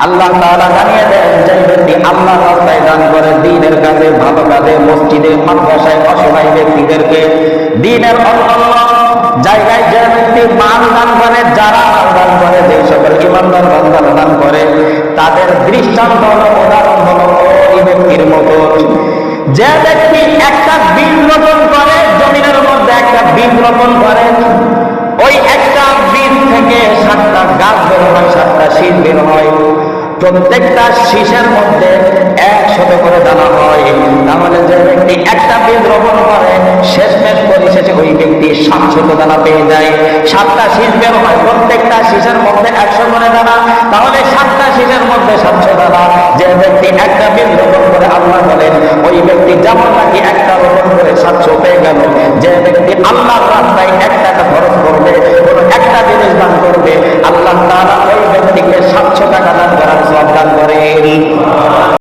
আল্লাহ তাআলা জানিয়ে দেন, যে ব্যক্তি আল্লাহর রাস্তায় দান করে, দ্বীনের কাজে, ভালো কাজে, মসজিদে, মাদ্রাসায় অসহায় ব্যক্তিদেরকে, দ্বীনের অন্যান্য জায়গায় যে ব্যক্তি মাল দান করে, যারা মাল দান করে, যে সকল ইমানদার বান্দারা দান করে, তাদের দৃষ্টান্ত হলো, উদাহরণ হলো ওই ব্যক্তির মতো। যে ব্যক্তি একটা বীজ রোপণ করে, জমিনের মধ্যে একটা বীজ রোপণ করে, ওই একটা বীজ থেকে 7টা গাছ বের হয়, 7টা শীষ বের হয়, প্রত্যেকটা শীষের মধ্যে 100 করে দানা হয়। তাহলে যে ব্যক্তি একটা বীজ রোপণ করে, শেষমেশ পরিশেষে ওই ব্যক্তি 700 দানা পেয়ে যায়। 7টা শীষ বের হয়, প্রত্যেকটা শীষের মধ্যে 100 করে দানা, তাহলে 7টা শীষের মধ্যে 700 দানা। যে ব্যক্তি একটা বীজ রোপণ করে, আল্লাহ বলেন ওই ব্যক্তি যেমন নাকি একটা রোপণ করে 700 পেয়ে গেল। যে ব্যক্তি আল্লাহর রাস্তায় 1 টাকা খরচ করবে, কোনো একটা জিনিস দান করবে, আল্লাহ তাআলা ওই ব্যক্তিকে